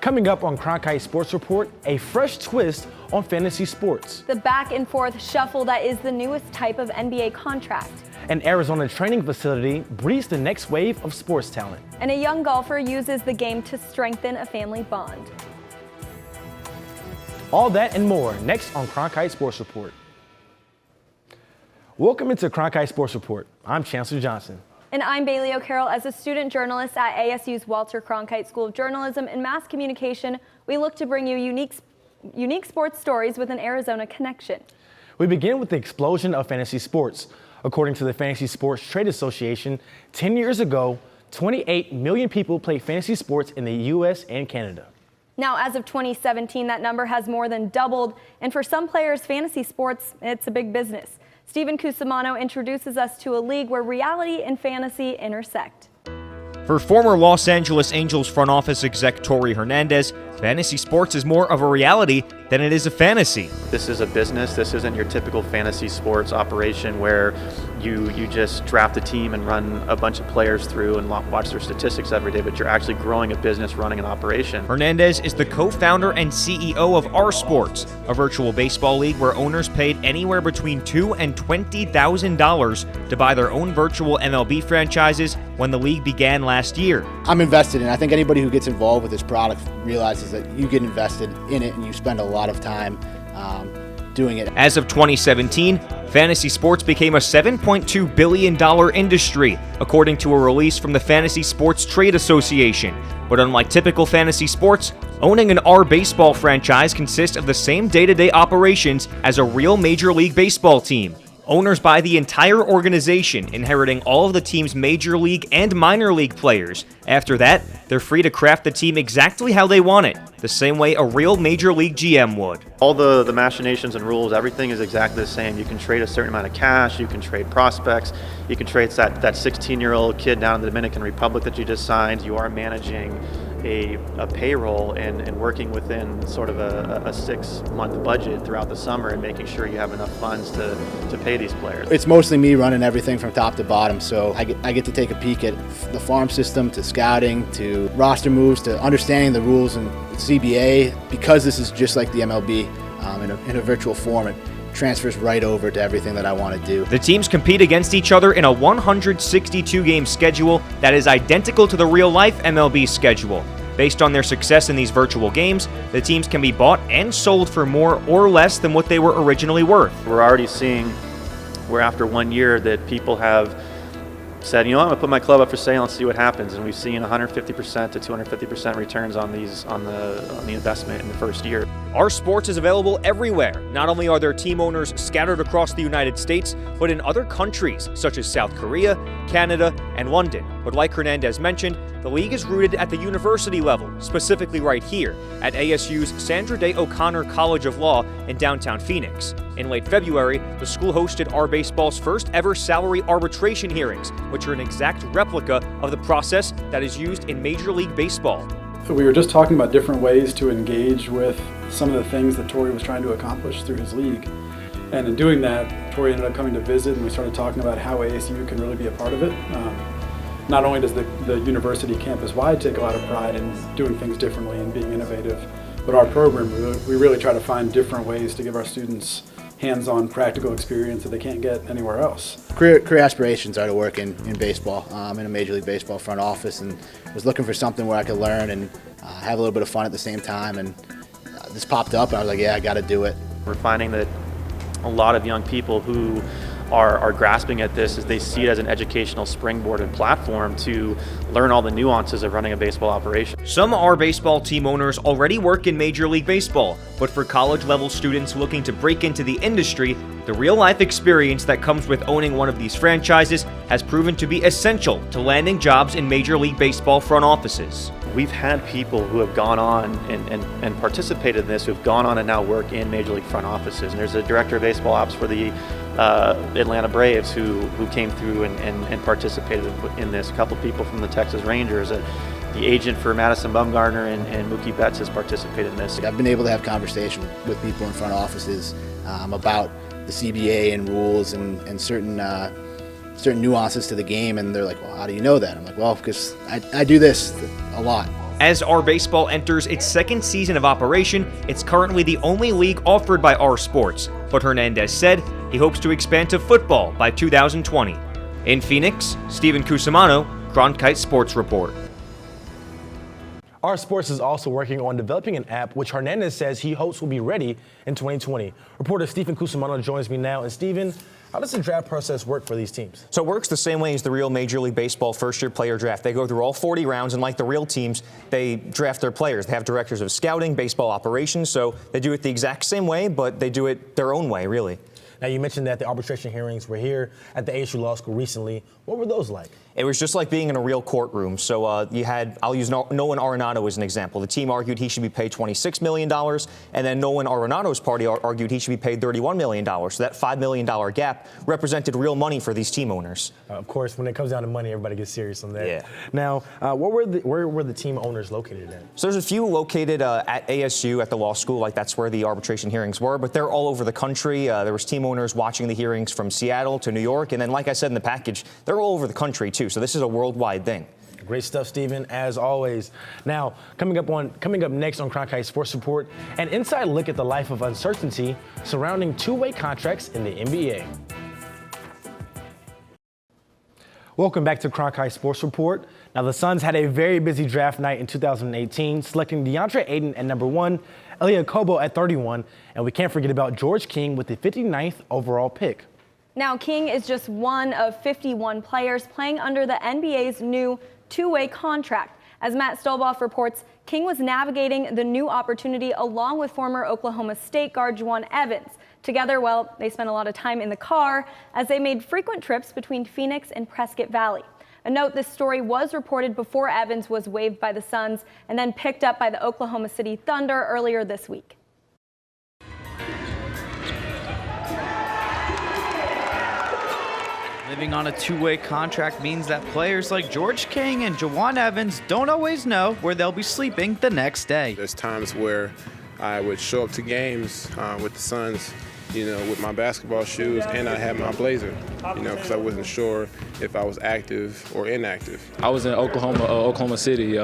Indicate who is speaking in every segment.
Speaker 1: Coming up on Cronkite Sports Report, a fresh twist on fantasy sports.
Speaker 2: The back and forth shuffle that is the newest type of NBA contract.
Speaker 1: An Arizona training facility breeds the next wave of sports talent.
Speaker 2: And a young golfer uses the game to strengthen a family bond.
Speaker 1: All that and more next on Cronkite Sports Report. Welcome into Cronkite Sports Report. I'm Chancellor Johnson.
Speaker 2: And I'm Bailey O'Carroll. As a student journalist at ASU's Walter Cronkite School of Journalism and Mass Communication, we look to bring you unique sports stories with an Arizona connection.
Speaker 1: We begin with the explosion of fantasy sports. According to the Fantasy Sports Trade Association, 10 years ago, 28 million people played fantasy sports in the U.S. and Canada.
Speaker 2: Now, as of 2017, that number has more than doubled. And for some players, fantasy sports, it's a big business. Stephen Cusimano introduces us to a league where reality and fantasy intersect.
Speaker 3: For former Los Angeles Angels front office exec Torrey Hernandez, fantasy sports is more of a reality than it is a fantasy.
Speaker 4: This is a business. This isn't your typical fantasy sports operation where you just draft a team and run a bunch of players through and watch their statistics every day, but you're actually growing a business, running an operation.
Speaker 3: Hernandez is the co-founder and CEO of R Sports, a virtual baseball league where owners paid anywhere between $2,000 and $20,000 to buy their own virtual MLB franchises when the league began last year.
Speaker 5: I'm invested in it. I think anybody who gets involved with this product realizes that you get invested in it and you spend a lot of time doing it.
Speaker 3: As of 2017, fantasy sports became a $7.2 billion industry, according to a release from the Fantasy Sports Trade Association. But unlike typical fantasy sports, owning an R baseball franchise consists of the same day-to-day operations as a real Major League Baseball team. Owners buy the entire organization, inheriting all of the team's major league and minor league players. After that, they're free to craft the team exactly how they want it, the same way a real major league GM would.
Speaker 4: All the machinations and rules, everything is exactly the same. You can trade a certain amount of cash, you can trade prospects, you can trade that 16-year-old kid down in the Dominican Republic that you just signed. You are managing a payroll and working within sort of a 6-month budget throughout the summer and making sure you have enough funds to pay these players.
Speaker 5: It's mostly me running everything from top to bottom, so I get to take a peek at the farm system, to scouting, to roster moves, to understanding the rules and CBA. Because this is just like the MLB in a virtual form, it transfers right over to everything that I want to do.
Speaker 3: The teams compete against each other in a 162-game schedule that is identical to the real-life MLB schedule. Based on their success in these virtual games, the teams can be bought and sold for more or less than what they were originally worth.
Speaker 4: We're already seeing where after 1 year that people have said, you know, I'm going to put my club up for sale and see what happens. And we've seen 150% to 250% returns on the investment in the first year.
Speaker 3: R Sports is available everywhere. Not only are there team owners scattered across the United States, but in other countries such as South Korea, Canada, and London. But like Hernandez mentioned, the league is rooted at the university level, specifically right here at ASU's Sandra Day O'Connor College of Law in downtown Phoenix. In late February, the school hosted R Baseball's first ever salary arbitration hearings, which are an exact replica of the process that is used in Major League Baseball.
Speaker 6: We were just talking about different ways to engage with some of the things that Torrey was trying to accomplish through his league. And in doing that, Torrey ended up coming to visit, and we started talking about how ASU can really be a part of it. Not only does the university campus-wide take a lot of pride in doing things differently and being innovative, but our program, we really try to find different ways to give our students hands-on practical experience that they can't get anywhere else.
Speaker 5: Career aspirations are to work in baseball, in a Major League Baseball front office, and was looking for something where I could learn and have a little bit of fun at the same time, and this popped up and I was like, yeah, I got to do it.
Speaker 4: We're finding that a lot of young people who are grasping at this as they see it as an educational springboard and platform to learn all the nuances of running a baseball operation.
Speaker 3: Some R baseball team owners already work in Major League Baseball, but for college-level students looking to break into the industry, the real-life experience that comes with owning one of these franchises has proven to be essential to landing jobs in Major League Baseball front offices.
Speaker 4: We've had people who have gone on and participated in this, who have gone on and now work in Major League front offices. And there's a director of baseball ops for the Atlanta Braves who came through and participated in this. A couple people from the Texas Rangers. The agent for Madison Bumgarner and Mookie Betts has participated in this.
Speaker 5: I've been able to have conversations with people in front offices about the CBA and rules and certain nuances to the game, and they're like, well, how do you know that? I'm like, well, because I do this a lot.
Speaker 3: As our baseball enters its second season of operation, it's currently the only league offered by our sports, but Hernandez said he hopes to expand to football by 2020. In Phoenix, Stephen Cusimano, Cronkite Sports Report.
Speaker 1: Our Sports is also working on developing an app which Hernandez says he hopes will be ready in 2020. Reporter Stephen Cusimano joins me now. And Stephen, how does the draft process work for these teams?
Speaker 7: So it works the same way as the real Major League Baseball first-year player draft. They go through all 40 rounds, and like the real teams, they draft their players. They have directors of scouting, baseball operations, so they do it the exact same way, but they do it their own way, really.
Speaker 1: Now, you mentioned that the arbitration hearings were here at the ASU Law School recently. What were those like?
Speaker 7: It was just like being in a real courtroom. So I'll use Nolan Arenado as an example. The team argued he should be paid $26 million, and then Nolan Arenado's party argued he should be paid $31 million. So that $5 million gap represented real money for these team owners.
Speaker 1: Of course, when it comes down to money, everybody gets serious on that.
Speaker 7: Yeah.
Speaker 1: Now, where were the team owners located at?
Speaker 7: So there's a few located at ASU at the law school, like that's where the arbitration hearings were, but they're all over the country. There was team owners watching the hearings from Seattle to New York, and then like I said in the package, they're all over the country too. So this is a worldwide thing.
Speaker 1: Great stuff, Stephen, as always. Now, coming up next on Cronkite Sports Report, an inside look at the life of uncertainty surrounding two-way contracts in the NBA. Welcome back to Cronkite Sports Report. Now, the Suns had a very busy draft night in 2018, selecting DeAndre Ayton at number 1, Elia Kobo at 31, and we can't forget about George King with the 59th overall pick.
Speaker 2: Now, King is just one of 51 players playing under the NBA's new two-way contract. As Matt Stolboff reports, King was navigating the new opportunity along with former Oklahoma State guard Juwan Evans. Together, well, they spent a lot of time in the car as they made frequent trips between Phoenix and Prescott Valley. A note, this story was reported before Evans was waived by the Suns and then picked up by the Oklahoma City Thunder earlier this week.
Speaker 8: Living on a two-way contract means that players like George King and Juwan Evans don't always know where they'll be sleeping the next day.
Speaker 9: There's times where I would show up to games with the Suns, with my basketball shoes, and I had my blazer, because I wasn't sure if I was active or inactive.
Speaker 10: I was in Oklahoma City,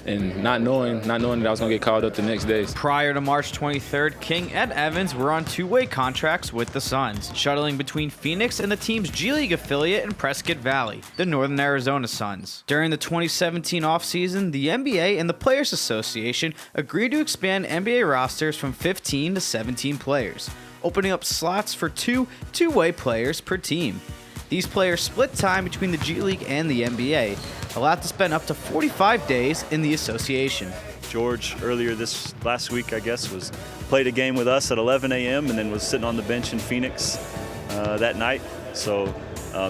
Speaker 10: and not knowing that I was going to get called up the next day.
Speaker 8: Prior to March 23rd, King and Evans were on two-way contracts with the Suns, shuttling between Phoenix and the team's G League affiliate in Prescott Valley, the Northern Arizona Suns. During the 2017 offseason, the NBA and the Players Association agreed to expand NBA rosters from 15 to 17 players, opening up slots for two-way players per team. These players split time between the G League and the NBA, allowed to spend up to 45 days in the association.
Speaker 11: George, earlier this last week, played a game with us at 11 a.m. and then was sitting on the bench in Phoenix that night. So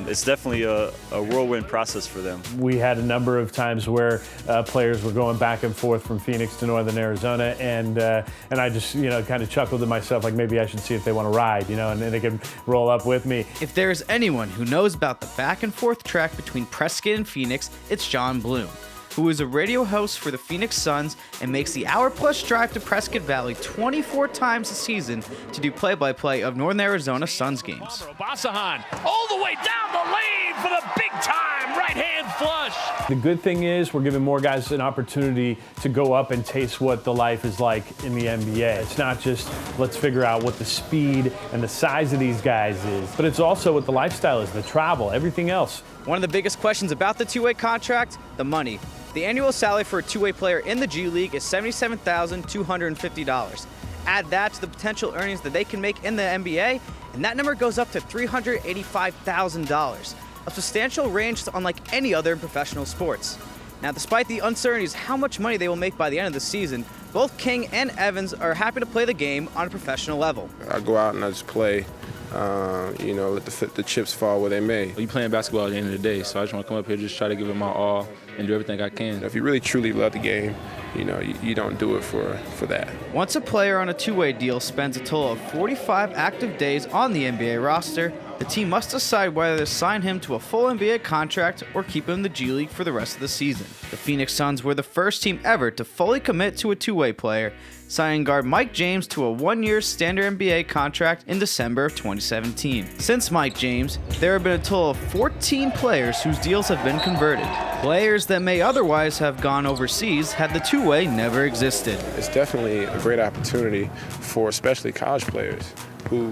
Speaker 11: it's definitely a whirlwind process for them.
Speaker 12: We had a number of times where players were going back and forth from Phoenix to Northern Arizona, and I just kind of chuckled to myself like maybe I should see if they want to ride, and they can roll up with me.
Speaker 8: If there is anyone who knows about the back and forth track between Prescott and Phoenix, it's John Bloom, who is a radio host for the Phoenix Suns and makes the hour-plus drive to Prescott Valley 24 times a season to do play-by-play of Northern Arizona Suns games.
Speaker 13: Basahan all the way down the lane for the big-time right-hand flush.
Speaker 12: The good thing is we're giving more guys an opportunity to go up and taste what the life is like in the NBA. It's not just let's figure out what the speed and the size of these guys is, but it's also what the lifestyle is, the travel, everything else.
Speaker 8: One of the biggest questions about the two-way contract, the money. The annual salary for a two-way player in the G League is $77,250. Add that to the potential earnings that they can make in the NBA, and that number goes up to $385,000, a substantial range unlike any other in professional sports. Now, despite the uncertainties how much money they will make by the end of the season, both King and Evans are happy to play the game on a professional level.
Speaker 9: I go out and I just play, let the chips fall where they may.
Speaker 10: You playing basketball at the end of the day, so I just want to come up here, just try to give it my all and do everything I can.
Speaker 9: If you really truly love the game, you don't do it for that.
Speaker 8: Once a player on a two-way deal spends a total of 45 active days on the NBA roster, the team must decide whether to sign him to a full NBA contract or keep him in the G League for the rest of the season. The Phoenix Suns were the first team ever to fully commit to a two-way player, signing guard Mike James to a one-year standard NBA contract in December of 2017. Since Mike James, there have been a total of 14 players whose deals have been converted. Players that may otherwise have gone overseas had the two-way never existed.
Speaker 9: It's definitely a great opportunity for especially college players who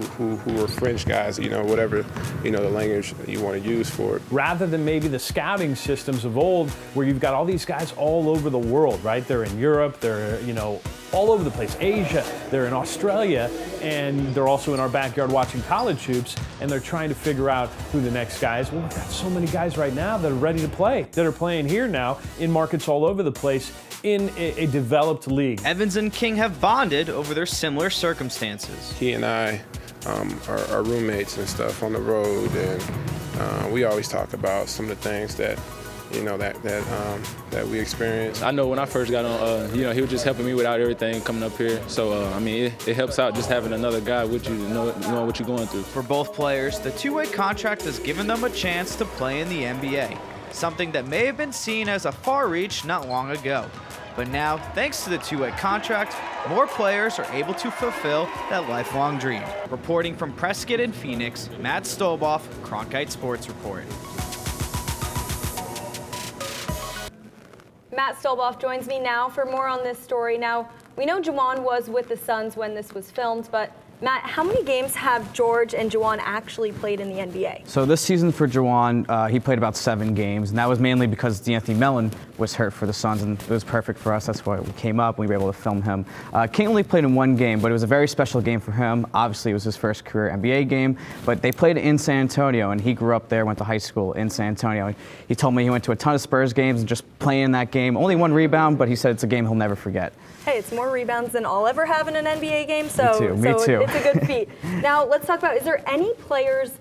Speaker 9: are fringe guys, whatever, the language you want to use for it.
Speaker 12: Rather than maybe the scouting systems of old where you've got all these guys all over the world, right? They're in Europe, they're, all over the place, Asia, they're in Australia, and they're also in our backyard watching college hoops, and they're trying to figure out who the next guy is. Well, we've got so many guys right now that are ready to play, that are playing here now in markets all over the place in a developed league.
Speaker 8: Evans and King have bonded over their similar circumstances.
Speaker 9: He and I are roommates and stuff on the road, and we always talk about some of the things that that we experienced.
Speaker 10: I know when I first got on, he was just helping me without everything coming up here. So, it helps out just having another guy with you, knowing what you're going through.
Speaker 8: For both players, the two-way contract has given them a chance to play in the NBA, something that may have been seen as a far reach not long ago. But now, thanks to the two-way contract, more players are able to fulfill that lifelong dream. Reporting from Prescott and Phoenix, Matt Stolboff, Cronkite Sports Report.
Speaker 2: Matt Stolboff joins me now for more on this story. Now, we know Juwan was with the Suns when this was filmed, but Matt, how many games have George and Juwan actually played in the NBA?
Speaker 14: So this season for Juwan, he played about 7 games, and that was mainly because D'Anthony Mellon was hurt for the Suns, and it was perfect for us. That's why we came up, and we were able to film him. King only played in 1 game, but it was a very special game for him. Obviously, it was his first career NBA game, but they played in San Antonio, and he grew up there, went to high school in San Antonio. He told me he went to a ton of Spurs games and just playing that game. Only 1 rebound, but he said it's a game he'll never forget.
Speaker 2: Hey, it's more rebounds than I'll ever have in an NBA game, so
Speaker 14: Me too.
Speaker 2: It's a good feat. Now, let's talk about, is there any players,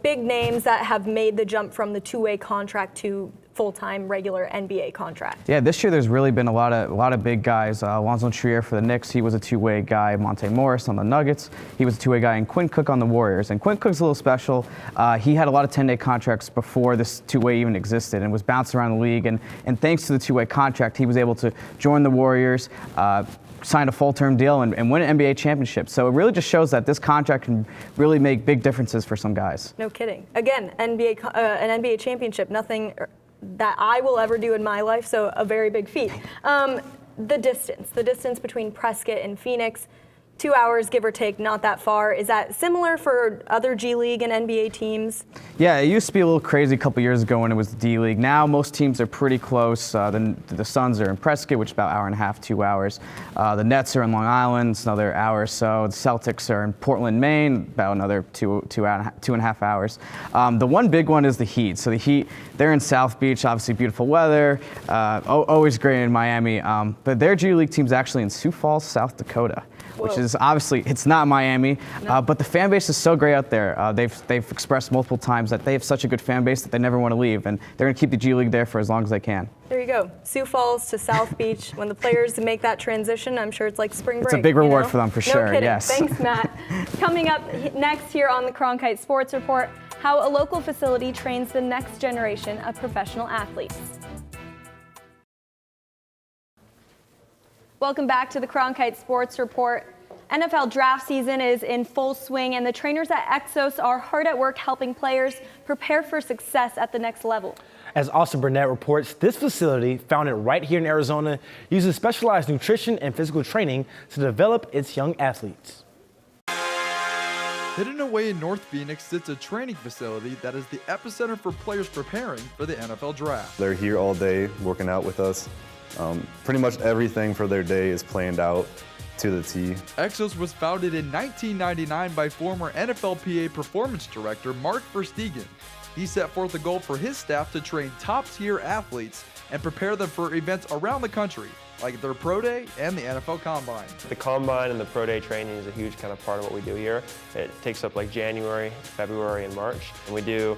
Speaker 2: big names that have made the jump from the two-way contract to full-time regular NBA contract?
Speaker 14: Yeah, this year there's really been a lot of big guys. Alonzo Trier for the Knicks, he was a two-way guy. Monte Morris on the Nuggets, he was a two-way guy. And Quinn Cook on the Warriors. And Quinn Cook's a little special. He had a lot of 10-day contracts before this two-way even existed and was bouncing around the league. And thanks to the two-way contract, he was able to join the Warriors, signed a full-term deal, and win an NBA championship. So it really just shows that this contract can really make big differences for some guys.
Speaker 2: No kidding. Again, an NBA championship, nothing that I will ever do in my life, so a very big feat. The distance between Prescott and Phoenix, 2 hours, give or take, not that far. Is that similar for other G League and NBA teams?
Speaker 14: Yeah, it used to be a little crazy a couple years ago when it was the D League. Now most teams are pretty close. The Suns are in Prescott, which is about 1.5 hours, 2 hours. The Nets are in Long Island, it's another hour or so. The Celtics are in Portland, Maine, about another 2.5 hours. The one big one is the Heat. So the Heat, they're in South Beach, obviously beautiful weather, always great in Miami. But their G League team's actually in Sioux Falls, South Dakota. Which is obviously, it's not Miami, but the fan base is so great out there. They've expressed multiple times that they have such a good fan base that they never want to leave, and they're going to keep the G League there for as long as they can.
Speaker 2: There you go. Sioux Falls to South Beach. When the players make that transition, I'm sure it's like spring break.
Speaker 14: It's a big reward for them, for sure,
Speaker 2: no kidding.
Speaker 14: yes.
Speaker 2: Thanks, Matt. Coming up next here on the Cronkite Sports Report, how a local facility trains the next generation of professional athletes. Welcome back to the Cronkite Sports Report. NFL draft season is in full swing, and the trainers at EXOS are hard at work helping players prepare for success at the next level.
Speaker 1: As Austin Burnett reports, this facility, founded right here in Arizona, uses specialized nutrition and physical training to develop its young athletes.
Speaker 15: Hidden away in North Phoenix sits a training facility that is the epicenter for players preparing for the NFL draft.
Speaker 16: They're here all day working out with us. Pretty much everything for their day is planned out to the T.
Speaker 15: EXOS was founded in 1999 by former NFLPA Performance Director Mark Verstegen. He set forth a goal for his staff to train top-tier athletes and prepare them for events around the country, like their Pro Day and the NFL Combine.
Speaker 17: The Combine and the Pro Day training is a huge kind of part of what we do here. It takes up like January, February, and March. And we do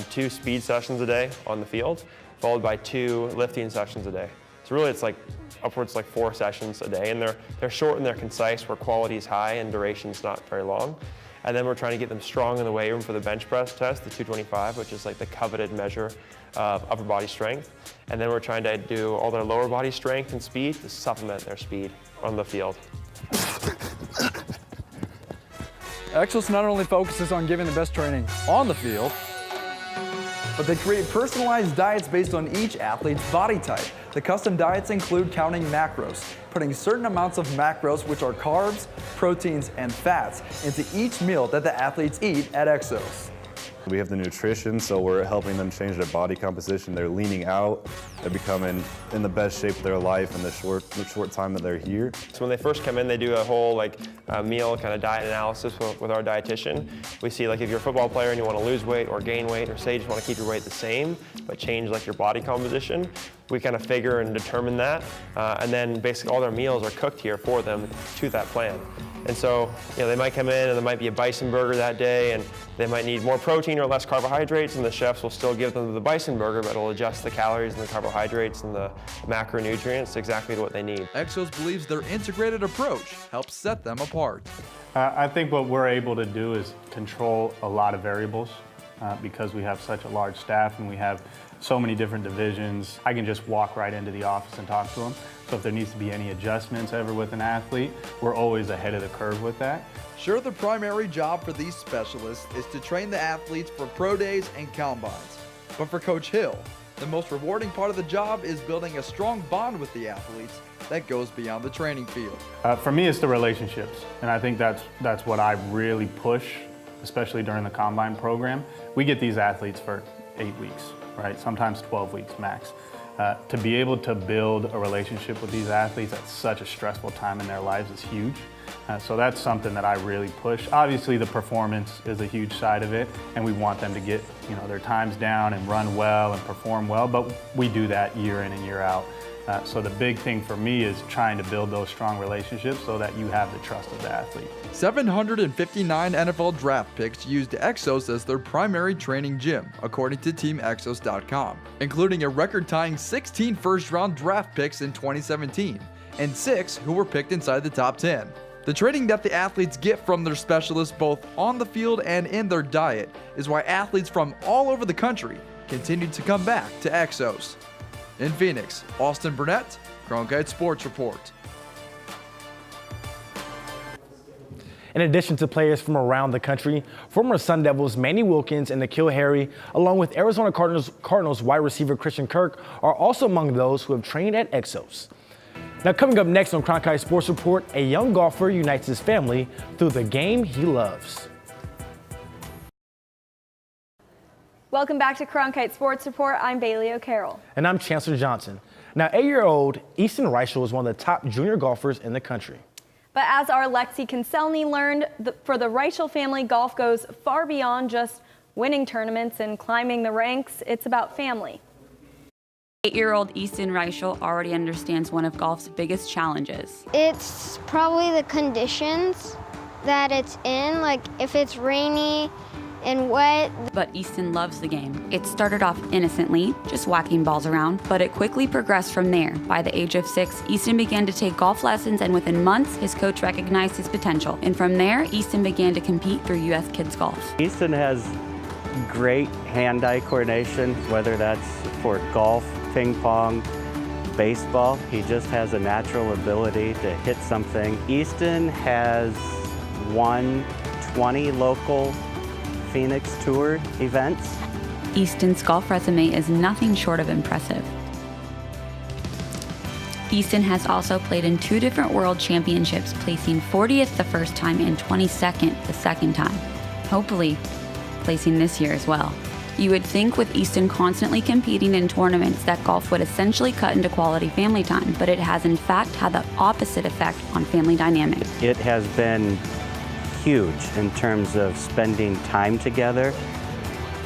Speaker 17: 2 speed sessions a day on the field, followed by 2 lifting sessions a day. So really it's like upwards like 4 sessions a day, and they're short and they're concise, where quality is high and duration is not very long. And then we're trying to get them strong in the weight room for the bench press test, the 225, which is like the coveted measure of upper body strength. And then we're trying to do all their lower body strength and speed to supplement their speed on the field.
Speaker 15: EXOS not only focuses on giving the best training on the field, but they create personalized diets based on each athlete's body type. The custom diets include counting macros, putting certain amounts of macros, which are carbs, proteins, and fats, into each meal that the athletes eat at EXOS.
Speaker 16: We have the nutrition, so we're helping them change their body composition. They're leaning out. They're becoming in the best shape of their life in the short time that they're here.
Speaker 17: So when they first come in, they do a whole meal kind of diet analysis with our dietitian. We see if you're a football player and you want to lose weight or gain weight, or say you just want to keep your weight the same but change your body composition, we kind of figure and determine that, and then basically all their meals are cooked here for them to that plan. And so, they might come in and there might be a bison burger that day, and they might need more protein or less carbohydrates, and the chefs will still give them the bison burger, but it'll adjust the calories and the carbohydrates and the macronutrients exactly to what they need.
Speaker 15: EXOS believes their integrated approach helps set them apart.
Speaker 12: I think what we're able to do is control a lot of variables because we have such a large staff and we have so many different divisions. I can just walk right into the office and talk to them. So if there needs to be any adjustments ever with an athlete, we're always ahead of the curve with that.
Speaker 15: Sure, the primary job for these specialists is to train the athletes for pro days and combines. But for Coach Hill, the most rewarding part of the job is building a strong bond with the athletes that goes beyond the training field.
Speaker 12: For me, it's the relationships. And I think that's what I really push, especially during the combine program. We get these athletes for 8 weeks, right? Sometimes 12 weeks max. To be able to build a relationship with these athletes at such a stressful time in their lives is huge. So that's something that I really push. Obviously, the performance is a huge side of it, and we want them to get their times down and run well and perform well, but we do that year in and year out. So the big thing for me is trying to build those strong relationships so that you have the trust of the athlete.
Speaker 15: 759 NFL draft picks used EXOS as their primary training gym, according to TeamExos.com, including a record-tying 16 first-round draft picks in 2017, and 6 who were picked inside the top 10. The training that the athletes get from their specialists both on the field and in their diet is why athletes from all over the country continue to come back to EXOS. In Phoenix, Austin Burnett, Cronkite Sports Report.
Speaker 1: In addition to players from around the country, former Sun Devils Manny Wilkins and N'Keal Harry, along with Arizona Cardinals wide receiver Christian Kirk, are also among those who have trained at EXOS. Now, coming up next on Cronkite Sports Report, a young golfer unites his family through the game he loves.
Speaker 2: Welcome back to Cronkite Sports Report. I'm Bailey O'Carroll.
Speaker 1: And I'm Chancellor Johnson. Now, 8-year-old Easton Reichel is one of the top junior golfers in the country.
Speaker 2: But as our Lexi Kinselny learned, for the Reichel family, golf goes far beyond just winning tournaments and climbing the ranks. It's about family.
Speaker 18: 8-year-old Easton Reichel already understands one of golf's biggest challenges.
Speaker 19: It's probably the conditions that it's in, like if it's rainy and wet.
Speaker 18: But Easton loves the game. It started off innocently, just whacking balls around, but it quickly progressed from there. By the age of 6, Easton began to take golf lessons, and within months, his coach recognized his potential. And from there, Easton began to compete through U.S. Kids Golf.
Speaker 20: Easton has great hand-eye coordination, whether that's for golf, ping pong, baseball. He just has a natural ability to hit something. Easton has won 20 local Phoenix Tour events.
Speaker 18: Easton's golf resume is nothing short of impressive. Easton has also played in 2 different world championships, placing 40th the first time and 22nd the second time. Hopefully, placing this year as well. You would think with Easton constantly competing in tournaments that golf would essentially cut into quality family time, but it has in fact had the opposite effect on family dynamics.
Speaker 20: It has been huge in terms of spending time together.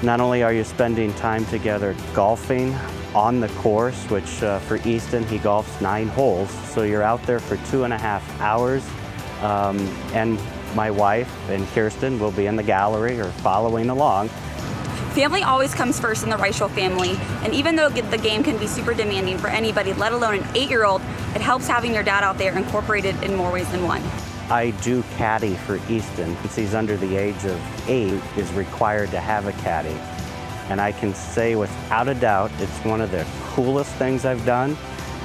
Speaker 20: Not only are you spending time together golfing on the course, which for Easton, he golfs 9 holes, so you're out there for 2.5 hours, and my wife and Kirsten will be in the gallery or following along.
Speaker 18: Family always comes first in the Reichel family, and even though the game can be super demanding for anybody, let alone an 8-year-old, it helps having your dad out there incorporated in more ways than one.
Speaker 20: I do caddy for Easton. Since he's under the age of 8, is required to have a caddy. And I can say without a doubt, it's one of the coolest things I've done,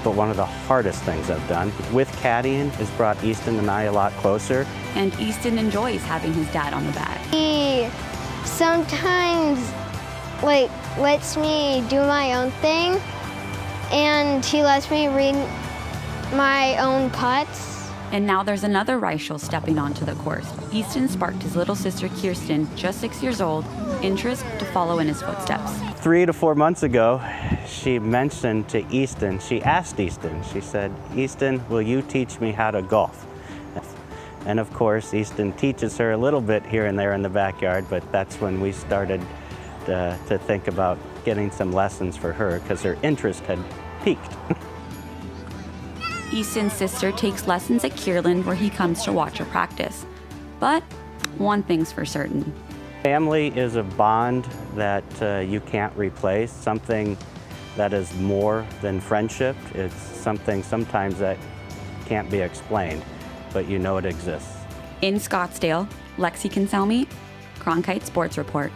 Speaker 20: but one of the hardest things I've done. With caddying, has brought Easton and I a lot closer.
Speaker 18: And Easton enjoys having his dad on the bag.
Speaker 19: He sometimes lets me do my own thing, and he lets me read my own putts.
Speaker 18: And now there's another Reichel stepping onto the course. Easton sparked his little sister Kirsten, just 6 years old, interest to follow in his footsteps.
Speaker 20: 3 to 4 months ago, she mentioned to Easton, she asked Easton, she said, "Easton, will you teach me how to golf?" And of course, Easton teaches her a little bit here and there in the backyard, but that's when we started to think about getting some lessons for her because her interest had peaked.
Speaker 18: Easton's sister takes lessons at Kierland, where he comes to watch her practice. But one thing's for certain.
Speaker 20: Family is a bond that you can't replace, something that is more than friendship. It's something sometimes that can't be explained, but you know it exists.
Speaker 18: In Scottsdale, Lexi Kinselmi, Cronkite Sports Report.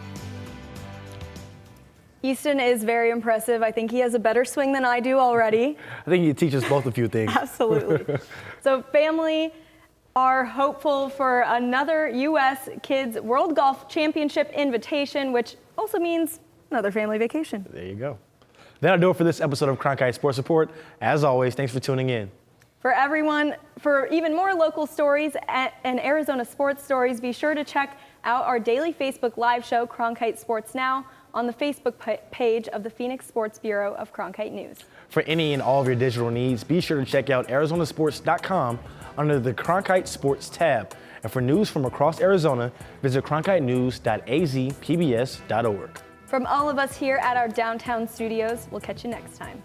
Speaker 2: Easton is very impressive. I think he has a better swing than I do already.
Speaker 1: I think he teaches both a few things.
Speaker 2: Absolutely. So family are hopeful for another U.S. Kids World Golf Championship invitation, which also means another family vacation.
Speaker 1: There you go. That'll do it for this episode of Cronkite Sports Report. As always, thanks for tuning in.
Speaker 2: For everyone, for even more local stories and Arizona sports stories, be sure to check out our daily Facebook Live show, Cronkite Sports Now, on the Facebook page of the Phoenix Sports Bureau of Cronkite News.
Speaker 1: For any and all of your digital needs, be sure to check out arizonasports.com under the Cronkite Sports tab. And for news from across Arizona, visit cronkitenews.azpbs.org.
Speaker 2: From all of us here at our downtown studios, we'll catch you next time.